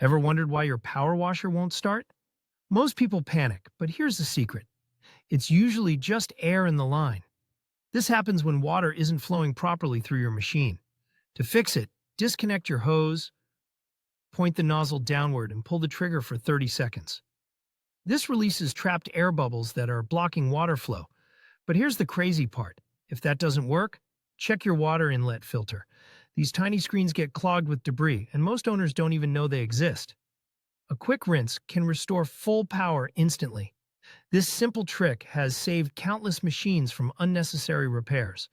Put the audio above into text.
Ever wondered why your power washer won't start? Most people panic, but here's the secret. It's usually just air in the line. This happens when water isn't flowing properly through your machine. To fix it, disconnect your hose, point the nozzle downward, and pull the trigger for 30 seconds. This releases trapped air bubbles that are blocking water flow. But here's the crazy part. If that doesn't work, check your water inlet filter. These tiny screens get clogged with debris, and most owners don't even know they exist. A quick rinse can restore full power instantly. This simple trick has saved countless machines from unnecessary repairs.